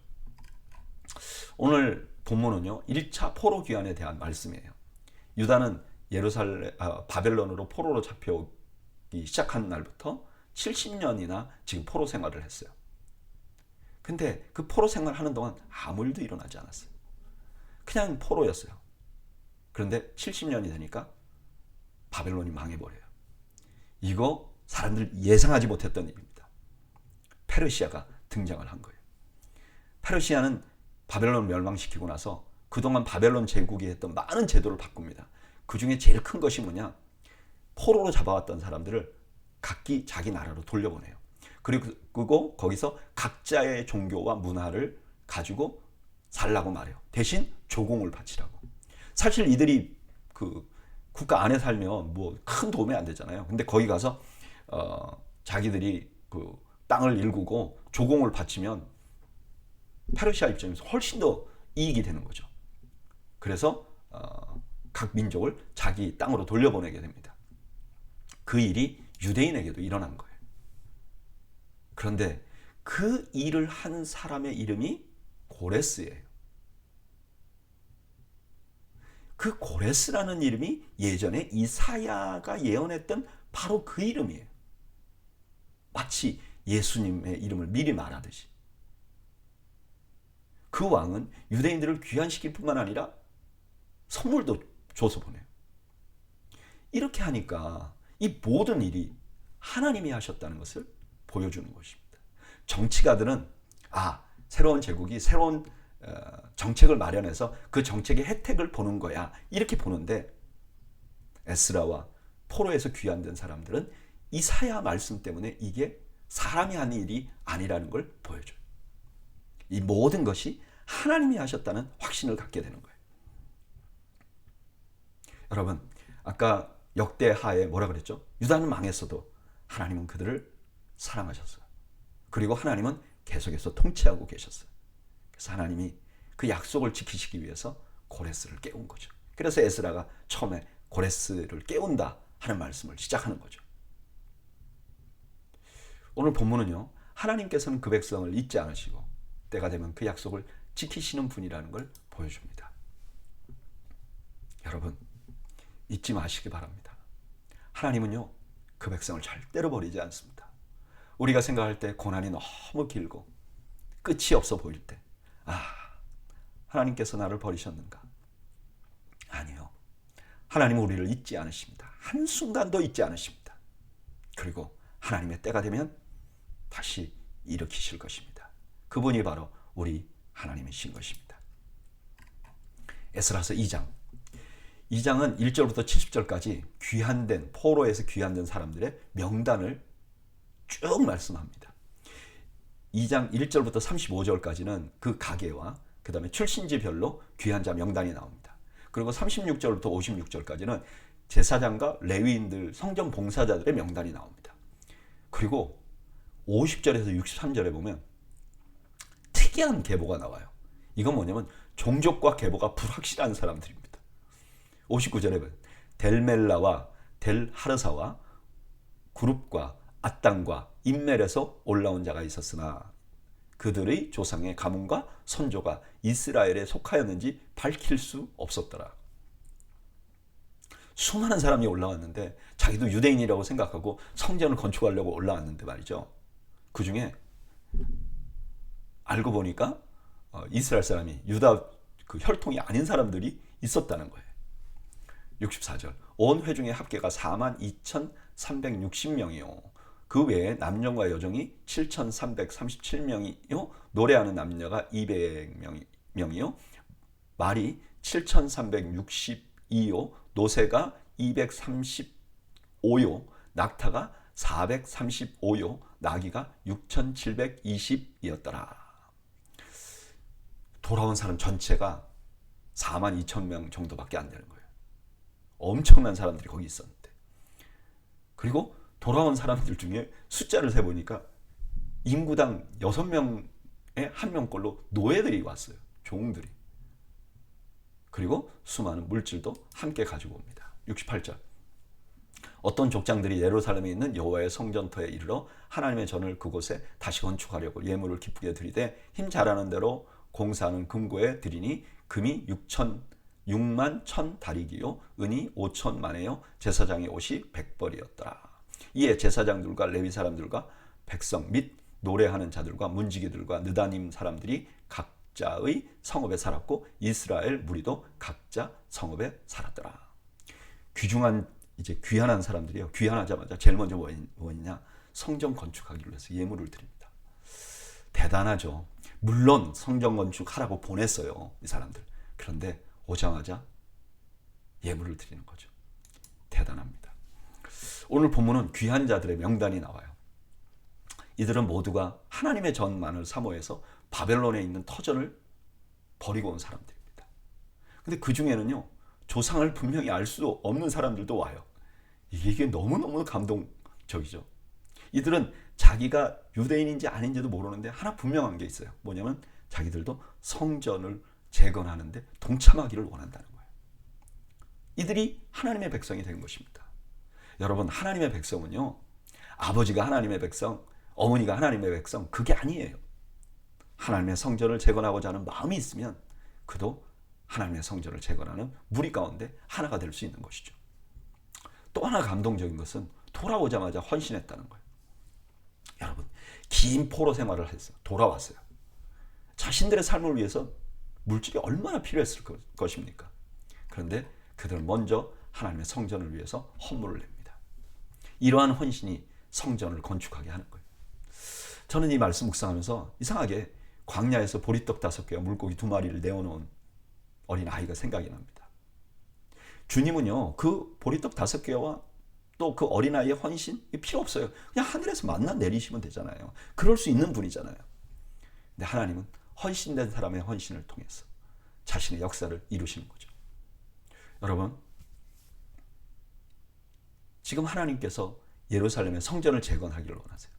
오늘 본문은요 1차 포로 귀환에 대한 말씀이에요. 유다는 바벨론으로 포로로 잡혀오기 시작한 날부터 70년이나 지금 포로 생활을 했어요. 근데 그 포로 생활하는 동안 아무 일도 일어나지 않았어요. 그냥 포로였어요. 그런데 70년이 되니까 바벨론이 망해버려요. 이거 사람들 예상하지 못했던 일입니다. 페르시아가 등장을 한 거예요. 페르시아는 바벨론을 멸망시키고 나서 그동안 바벨론 제국이 했던 많은 제도를 바꿉니다. 그 중에 제일 큰 것이 뭐냐? 포로로 잡아왔던 사람들을 각기 자기 나라로 돌려보내요. 그리고 거기서 각자의 종교와 문화를 가지고 살라고 말해요. 대신 조공을 바치라고. 사실 이들이 그 국가 안에 살면 뭐 큰 도움이 안 되잖아요. 근데 거기 가서 자기들이 그 땅을 일구고 조공을 바치면 페르시아 입장에서 훨씬 더 이익이 되는 거죠. 그래서 각 민족을 자기 땅으로 돌려보내게 됩니다. 그 일이 유대인에게도 일어난 거예요. 그런데 그 일을 한 사람의 이름이 고레스예요. 그 고레스라는 이름이 예전에 이사야가 예언했던 바로 그 이름이에요. 마치 예수님의 이름을 미리 말하듯이. 그 왕은 유대인들을 귀환시킬 뿐만 아니라 선물도 줘서 보내요. 이렇게 하니까 이 모든 일이 하나님이 하셨다는 것을 보여주는 것입니다. 정치가들은 새로운 제국이 새로운 정책을 마련해서 그 정책의 혜택을 보는 거야 이렇게 보는데 에스라와 포로에서 귀환된 사람들은 이사야 말씀 때문에 이게 사람이 한 일이 아니라는 걸 보여줘요. 이 모든 것이 하나님이 하셨다는 확신을 갖게 되는 거예요. 여러분 아까 역대하에 뭐라 그랬죠? 유다는 망했어도 하나님은 그들을 사랑하셨어요. 그리고 하나님은 계속해서 통치하고 계셨어요. 그래서 하나님이 그 약속을 지키시기 위해서 고레스를 깨운 거죠. 그래서 에스라가 처음에 고레스를 깨운다 하는 말씀을 시작하는 거죠. 오늘 본문은요. 하나님께서는 그 백성을 잊지 않으시고 때가 되면 그 약속을 지키시는 분이라는 걸 보여줍니다. 여러분 잊지 마시기 바랍니다. 하나님은요. 그 백성을 절대로 버리지 않습니다. 우리가 생각할 때 고난이 너무 길고 끝이 없어 보일 때 하나님께서 나를 버리셨는가? 아니요. 하나님은 우리를 잊지 않으십니다. 한순간도 잊지 않으십니다. 그리고 하나님의 때가 되면 다시 일으키실 것입니다. 그분이 바로 우리 하나님이신 것입니다. 에스라서 2장 2장은 1절부터 70절까지 귀환된 포로에서 귀환된 사람들의 명단을 쭉 말씀합니다. 2장 1절부터 35절까지는 그 가계와 그 다음에 출신지별로 귀환자 명단이 나옵니다. 그리고 36절부터 56절까지는 제사장과 레위인들, 성전 봉사자들의 명단이 나옵니다. 그리고 50절에서 63절에 보면 특이한 계보가 나와요. 이건 뭐냐면 종족과 계보가 불확실한 사람들입니다. 59절에 보면 델멜라와 델하르사와 그룹과 앗단과 임멜에서 올라온 자가 있었으나 그들의 조상의 가문과 선조가 이스라엘에 속하였는지 밝힐 수 없었더라. 수많은 사람이 올라왔는데 자기도 유대인이라고 생각하고 성전을 건축하려고 올라왔는데 말이죠. 그 중에 알고 보니까 이스라엘 사람이 유다 그 혈통이 아닌 사람들이 있었다는 거예요. 64절 온 회중의 합계가 42,360명이요. 그 외에 남녀와 여종이 7,337명이요. 노래하는 남녀가 200명이요. 말이 7,362요. 노새가 235요. 낙타가 435요. 나귀가 6,720이었더라. 돌아온 사람 전체가 42,000명 정도밖에 안 되는 거예요. 엄청난 사람들이 거기 있었는데. 그리고 돌아온 사람들 중에 숫자를 세보니까 인구당 6명에 1명꼴로 노예들이 왔어요. 종들이. 그리고 수많은 물질도 함께 가지고 옵니다. 68절 어떤 족장들이 예루살렘에 있는 여호와의 성전터에 이르러 하나님의 전을 그곳에 다시 건축하려고 예물을 기쁘게 드리되 힘 잘하는 대로 공사하는 금고에 드리니 금이 6만 1,000다리기요 은이 5천만에요 제사장의 옷이 100벌이었더라. 이에 제사장들과 레위 사람들과 백성 및 노래하는 자들과 문지기들과 느다님 사람들이 각자의 성읍에 살았고 이스라엘 무리도 각자 성읍에 살았더라. 귀중한 이제 귀환한 사람들이요. 귀환하자마자 제일 먼저 뭐였냐? 성전 건축하기로 해서 예물을 드립니다. 대단하죠. 물론 성전 건축하라고 보냈어요. 이 사람들. 그런데 오자마자 예물을 드리는 거죠. 대단합니다. 오늘 본문은 귀한 자들의 명단이 나와요. 이들은 모두가 하나님의 전만을 사모해서 바벨론에 있는 터전을 버리고 온 사람들입니다. 근데 그 중에는요, 조상을 분명히 알 수 없는 사람들도 와요. 이게 너무너무 감동적이죠. 이들은 자기가 유대인인지 아닌지도 모르는데 하나 분명한 게 있어요. 뭐냐면 자기들도 성전을 재건하는데 동참하기를 원한다는 거예요. 이들이 하나님의 백성이 된 것입니다. 여러분, 하나님의 백성은요, 아버지가 하나님의 백성, 어머니가 하나님의 백성, 그게 아니에요. 하나님의 성전을 재건하고자 하는 마음이 있으면 그도 하나님의 성전을 재건하는 무리 가운데 하나가 될 수 있는 것이죠. 또 하나 감동적인 것은 돌아오자마자 헌신했다는 거예요. 여러분, 긴 포로 생활을 해서 돌아왔어요. 자신들의 삶을 위해서 물질이 얼마나 필요했을 것입니까? 그런데 그들은 먼저 하나님의 성전을 위해서 헌물을 냅니다. 이러한 헌신이 성전을 건축하게 하는 거예요. 저는 이 말씀 묵상하면서 이상하게 광야에서 보리떡 5개와 물고기 2마리를 내어놓은 어린 아이가 생각이 납니다. 주님은요, 그 보리떡 5개와 또 그 어린아이의 헌신 필요 없어요. 그냥 하늘에서 만나 내리시면 되잖아요. 그럴 수 있는 분이잖아요. 근데 하나님은 헌신된 사람의 헌신을 통해서 자신의 역사를 이루시는 거죠. 여러분, 지금 하나님께서 예루살렘의 성전을 재건하기를 원하세요.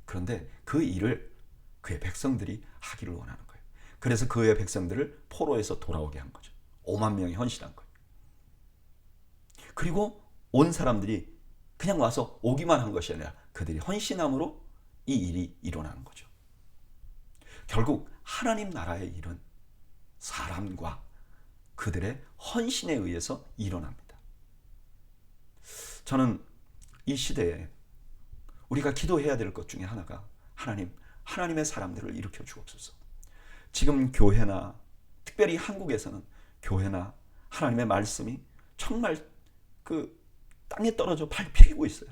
그런데 그 일을 그의 백성들이 하기를 원하는 거예요. 그래서 그의 백성들을 포로에서 돌아오게 한 거죠. 5만 명이 헌신한 거예요. 그리고 온 사람들이 그냥 와서 오기만 한 것이 아니라 그들이 헌신함으로 이 일이 일어나는 거죠. 결국 하나님 나라의 일은 사람과 그들의 헌신에 의해서 일어납니다. 저는 이 시대에 우리가 기도해야 될 것 중에 하나가 하나님의 사람들을 일으켜 주옵소서. 지금 교회나 특별히 한국에서는 교회나 하나님의 말씀이 정말 그 땅에 떨어져 밟히고 있어요.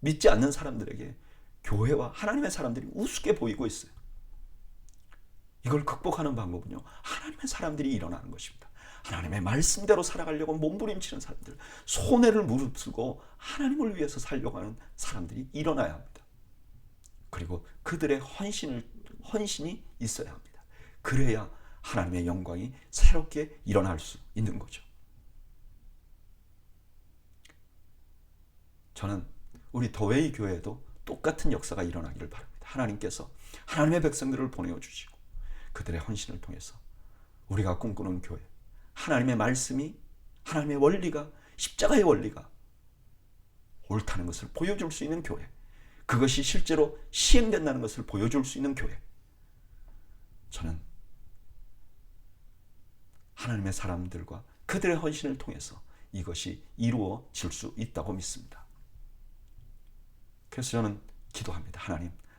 믿지 않는 사람들에게 교회와 하나님의 사람들이 우습게 보이고 있어요. 이걸 극복하는 방법은요, 하나님의 사람들이 일어나는 것입니다. 하나님의 말씀대로 살아가려고 몸부림치는 사람들, 손해를 무릅쓰고 하나님을 위해서 살려고 하는 사람들이 일어나야 합니다. 그리고 그들의 헌신이 있어야 합니다. 그래야 하나님의 영광이 새롭게 일어날 수 있는 거죠. 저는 우리 더웨이 교회에도 똑같은 역사가 일어나기를 바랍니다. 하나님께서 하나님의 백성들을 보내주시고 그들의 헌신을 통해서 우리가 꿈꾸는 교회, 하나님의 말씀이, 하나님의 원리가, 십자가의 원리가 옳다는 것을 보여줄 수 있는 교회, 그것이 실제로 시행된다는 것을 보여줄 수 있는 교회, 저는 하나님의 사람들과 그들의 헌신을 통해서 이것이 이루어질 수 있다고 믿습니다. 그래서 저는 기도합니다.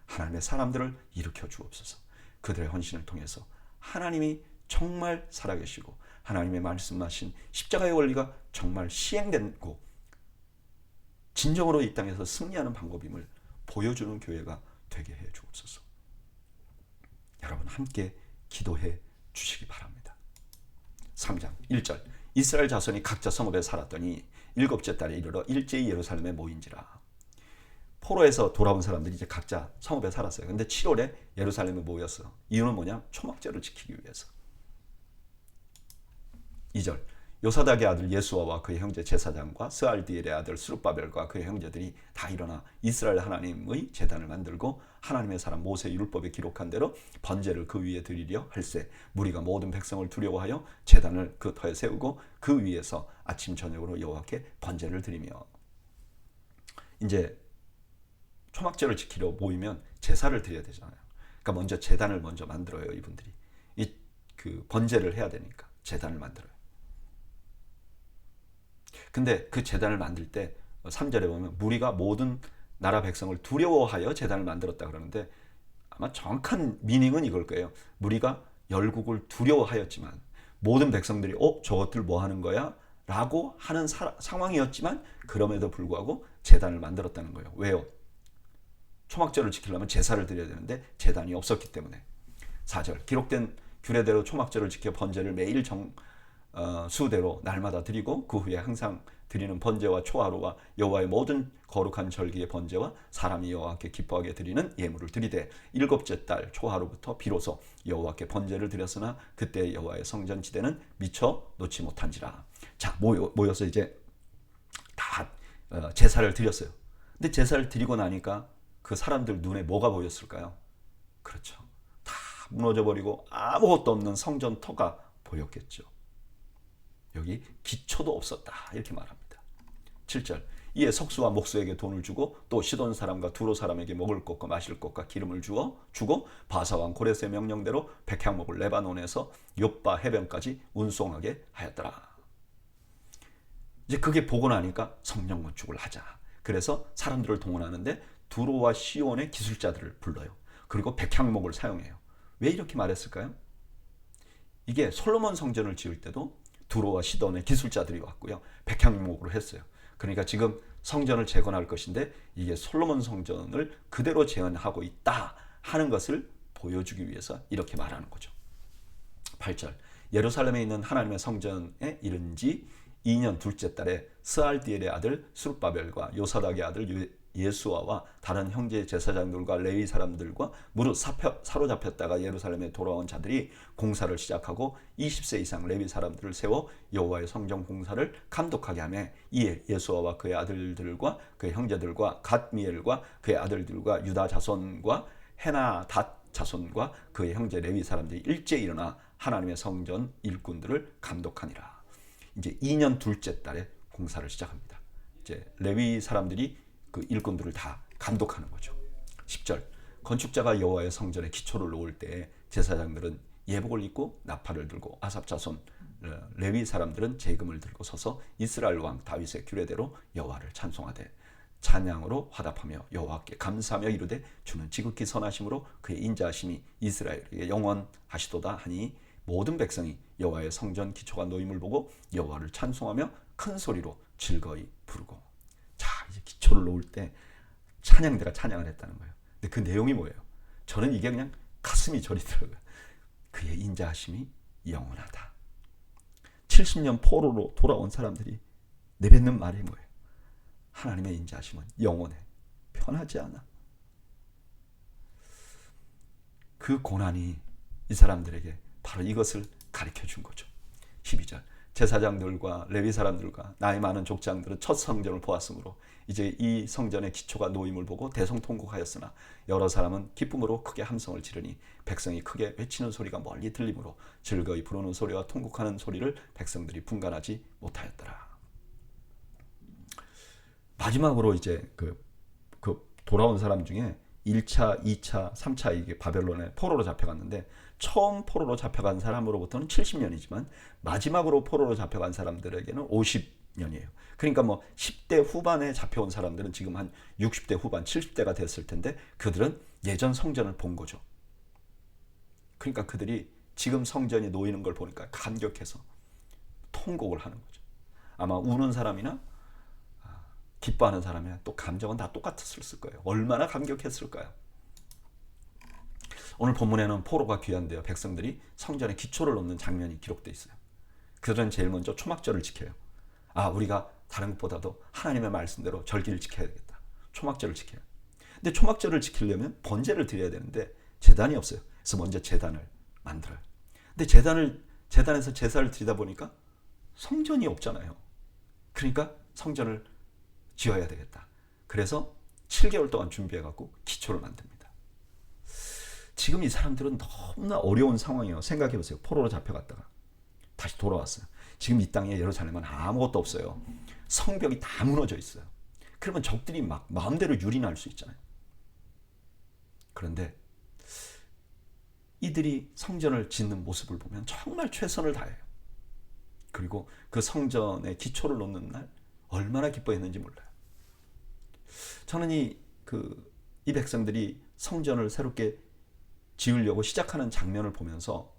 하나님의 사람들을 일으켜 주옵소서. 그들의 헌신을 통해서 하나님이 정말 살아계시고 하나님의 말씀하신 십자가의 원리가 정말 시행되고 진정으로 이 땅에서 승리하는 방법임을 보여주는 교회가 되게 해 주옵소서. 여러분 함께 기도해 주시기 바랍니다. 3장 1절 이스라엘 자손이 각자 성읍에 살았더니 일곱째 달에 이르러 일제히 예루살렘에 모인지라. 포로에서 돌아온 사람들이 이제 각자 성읍에 살았어요. 근데 7월에 예루살렘에 모였어. 이유는 뭐냐? 초막절을 지키기 위해서. 2절 요사닥의 아들 예수아와 그의 형제 제사장과 스알디엘의 아들 스룹바벨과 그의 형제들이 다 일어나 이스라엘 하나님의 제단을 만들고 하나님의 사람 모세의 율법에 기록한 대로 번제를 그 위에 드리려 할세 무리가 모든 백성을 두려워하여 제단을 그 터에 세우고 그 위에서 아침 저녁으로 여호와께 번제를 드리며. 이제 초막절을 지키려 모이면 제사를 드려야 되잖아요. 그러니까 먼저 제단을 먼저 만들어요. 이분들이 그 번제를 해야 되니까 제단을 만들어요. 근데 그 제단을 만들 때 3절에 보면 무리가 모든 나라 백성을 두려워하여 제단을 만들었다 그러는데 아마 정확한 미닝은 이걸 거예요. 무리가 열국을 두려워하였지만 모든 백성들이 저것들 뭐 하는 거야? 라고 하는 상황이었지만 그럼에도 불구하고 제단을 만들었다는 거예요. 왜요? 초막절을 지키려면 제사를 드려야 되는데 제단이 없었기 때문에. 4절 기록된 규례대로 초막절을 지켜 번제를 매일 수대로 날마다 드리고 그 후에 항상 드리는 번제와 초하루와 여호와의 모든 거룩한 절기의 번제와 사람이 여호와께 기뻐하게 드리는 예물을 드리되 일곱째 달 초하루부터 비로소 여호와께 번제를 드렸으나 그때 여호와의 성전 지대는 미처 놓지 못한지라. 자, 모여서 이제 다 제사를 드렸어요. 근데 제사를 드리고 나니까 그 사람들 눈에 뭐가 보였을까요? 그렇죠. 다 무너져버리고 아무것도 없는 성전 터가 보였겠죠. 여기 기초도 없었다 이렇게 말합니다. 7절 이에 석수와 목수에게 돈을 주고 또 시돈 사람과 두로 사람에게 먹을 것과 마실 것과 기름을 주고 바사왕 고레스의 명령대로 백향목을 레바논에서 욥바 해변까지 운송하게 하였더라. 이제 그게 보고 나니까 성령 건축을 하자. 그래서 사람들을 동원하는데 두로와 시온의 기술자들을 불러요. 그리고 백향목을 사용해요. 왜 이렇게 말했을까요? 이게 솔로몬 성전을 지을 때도 두로와 시돈의 기술자들이 왔고요. 백향목으로 했어요. 그러니까 지금 성전을 재건할 것인데 이게 솔로몬 성전을 그대로 재현하고 있다 하는 것을 보여주기 위해서 이렇게 말하는 거죠. 8절 예루살렘에 있는 하나님의 성전에 이른 지 2년 둘째 달에 스알디엘의 아들 스룹바벨과 요사닥의 아들 예수아와 다른 형제 제사장들과 레위 사람들과 무릇 사로잡혔다가 예루살렘에 돌아온 자들이 공사를 시작하고 20세 이상 레위 사람들을 세워 여호와의 성전 공사를 감독하게 하며 이에 예수아와 그의 아들들과 그의 형제들과 갓미엘과 그의 아들들과 유다 자손과 헤나닷 자손과 그의 형제 레위 사람들이 일제히 일어나 하나님의 성전 일꾼들을 감독하니라. 이제 2년 둘째 달에 공사를 시작합니다. 이제 레위 사람들이 그 일꾼들을 다 감독하는 거죠. 10절 건축자가 여호와의 성전에 기초를 놓을 때 제사장들은 예복을 입고 나팔을 들고 아삽 자손 레위 사람들은 제금을 들고 서서 이스라엘 왕 다윗의 규례대로 여호와를 찬송하되 찬양으로 화답하며 여호와께 감사하며 이르되 주는 지극히 선하심으로 그의 인자하심이 이스라엘에게 영원하시도다 하니 모든 백성이 여호와의 성전 기초가 놓임을 보고 여호와를 찬송하며 큰 소리로 즐거이 부르고. 자, 이제 기초를 놓을 때 찬양대가 찬양을 했다는 거예요. 근데 그 내용이 뭐예요? 저는 이게 그냥 가슴이 저리더라고요. 그의 인자하심이 영원하다. 70년 포로로 돌아온 사람들이 내뱉는 말이 뭐예요? 하나님의 인자하심은 영원해 편하지 않아. 그 고난이 이 사람들에게 바로 이것을 가르쳐 준 거죠. 12절 제사장들과 레위 사람들과 나이 많은 족장들은 첫 성전을 보았으므로 이제 이 성전의 기초가 놓임을 보고 대성통곡하였으나 여러 사람은 기쁨으로 크게 함성을 지르니 백성이 크게 외치는 소리가 멀리 들리므로 즐거이 부르는 소리와 통곡하는 소리를 백성들이 분간하지 못하였더라. 마지막으로 이제 그 돌아온 사람 중에 1차, 2차, 3차 이게 바벨론에 포로로 잡혀갔는데 처음 포로로 잡혀간 사람으로부터는 70년이지만 마지막으로 포로로 잡혀간 사람들에게는 50년이에요. 그러니까 뭐 10대 후반에 잡혀온 사람들은 지금 한 60대 후반, 70대가 됐을 텐데 그들은 예전 성전을 본 거죠. 그러니까 그들이 지금 성전이 놓이는 걸 보니까 감격해서 통곡을 하는 거죠. 아마 우는 사람이나 기뻐하는 사람의 또 감정은 다 똑같았을 거예요. 얼마나 감격했을까요? 오늘 본문에는 포로가 귀환되어 백성들이 성전의 기초를 놓는 장면이 기록되어 있어요. 그들은 제일 먼저 초막절을 지켜요. 우리가 다른 것보다도 하나님의 말씀대로 절기를 지켜야 되겠다. 초막절을 지켜요. 근데 초막절을 지키려면 번제를 드려야 되는데 제단이 없어요. 그래서 먼저 제단을 만들어요. 근데 제단에서 제사를 드리다 보니까 성전이 없잖아요. 그러니까 성전을 지어야 되겠다. 그래서 7개월 동안 준비해갖고 기초를 만듭니다. 지금 이 사람들은 너무나 어려운 상황이에요. 생각해보세요. 포로로 잡혀갔다가 다시 돌아왔어요. 지금 이 땅에 예루살렘은 아무것도 없어요. 성벽이 다 무너져 있어요. 그러면 적들이 막 마음대로 유린할 수 있잖아요. 그런데 이들이 성전을 짓는 모습을 보면 정말 최선을 다해요. 그리고 그 성전의 기초를 놓는 날 얼마나 기뻐했는지 몰라요. 저는 이 백성들이 성전을 새롭게 지으려고 시작하는 장면을 보면서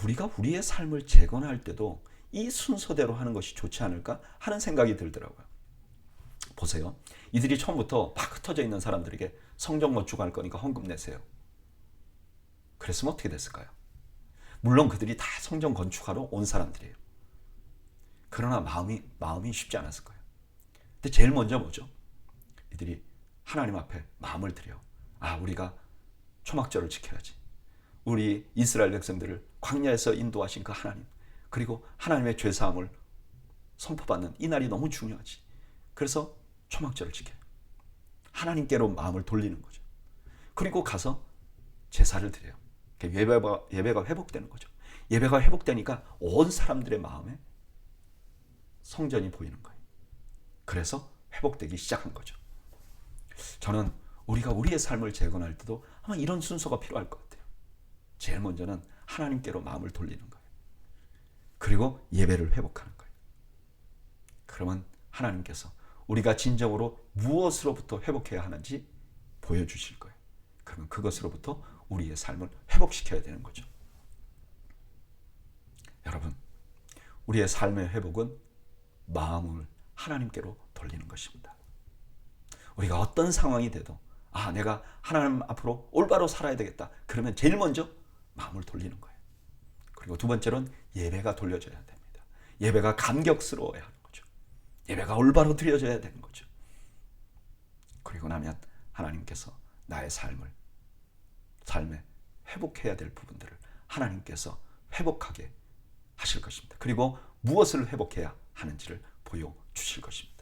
우리가 우리의 삶을 재건할 때도 이 순서대로 하는 것이 좋지 않을까 하는 생각이 들더라고요. 보세요. 이들이 처음부터 막 흩어져 있는 사람들에게 성전 건축할 거니까 헌금 내세요. 그랬으면 어떻게 됐을까요? 물론 그들이 다 성전 건축하러 온 사람들이에요. 그러나 마음이 쉽지 않았을 거예요. 근데 제일 먼저 뭐죠? 이들이 하나님 앞에 마음을 드려. 우리가 초막절을 지켜야지. 우리 이스라엘 백성들을 광야에서 인도하신 그 하나님, 그리고 하나님의 죄사함을 선포받는 이 날이 너무 중요하지. 그래서 초막절을 지켜요. 하나님께로 마음을 돌리는 거죠. 그리고 가서 제사를 드려요. 예배가 회복되는 거죠. 예배가 회복되니까 온 사람들의 마음에 성전이 보이는 거예요. 그래서 회복되기 시작한 거죠. 저는 우리가 우리의 삶을 재건할 때도 아마 이런 순서가 필요할 것 같아요. 제일 먼저는 하나님께로 마음을 돌리는 거예요. 그리고 예배를 회복하는 거예요. 그러면 하나님께서 우리가 진정으로 무엇으로부터 회복해야 하는지 보여주실 거예요. 그러면 그것으로부터 우리의 삶을 회복시켜야 되는 거죠. 여러분, 우리의 삶의 회복은 마음을 하나님께로 돌리는 것입니다. 우리가 어떤 상황이 돼도 내가 하나님 앞으로 올바로 살아야 되겠다. 그러면 제일 먼저 마음을 돌리는 거예요. 그리고 두 번째로는 예배가 돌려져야 됩니다. 예배가 감격스러워야 하는 거죠. 예배가 올바로 드려져야 되는 거죠. 그리고 나면 하나님께서 나의 삶에 회복해야 될 부분들을 하나님께서 회복하게 하실 것입니다. 그리고 무엇을 회복해야 하는지를 보여주실 것입니다.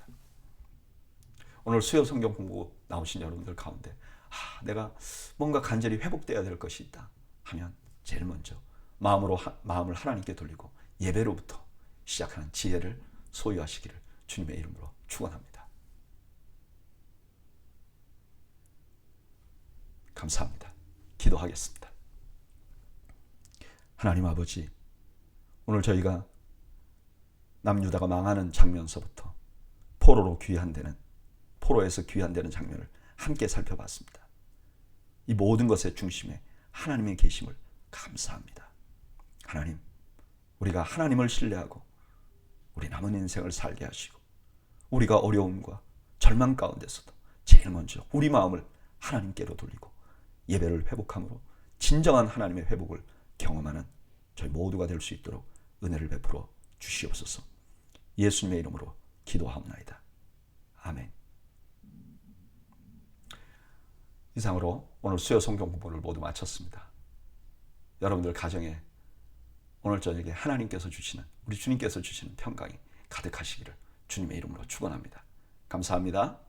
오늘 수요 성경 공부 나오신 여러분들 가운데 내가 뭔가 간절히 회복돼야 될 것이 있다 하면 제일 먼저 마음을 하나님께 돌리고 예배로부터 시작하는 지혜를 소유하시기를 주님의 이름으로 축원합니다. 감사합니다. 기도하겠습니다. 하나님 아버지, 오늘 저희가 남유다가 망하는 장면서부터 포로에서 귀환되는 장면을 함께 살펴봤습니다. 이 모든 것의 중심에 하나님의 계심을 감사합니다. 하나님, 우리가 하나님을 신뢰하고 우리 남은 인생을 살게 하시고 우리가 어려움과 절망 가운데서도 제일 먼저 우리 마음을 하나님께로 돌리고 예배를 회복함으로 진정한 하나님의 회복을 경험하는 저희 모두가 될 수 있도록 은혜를 베풀어 주시옵소서. 예수님의 이름으로 기도하옵나이다. 아멘. 이상으로 오늘 수요 성경 공부를 모두 마쳤습니다. 여러분들 가정에 오늘 저녁에 하나님께서 주시는, 우리 주님께서 주시는 평강이 가득하시기를 주님의 이름으로 축원합니다. 감사합니다.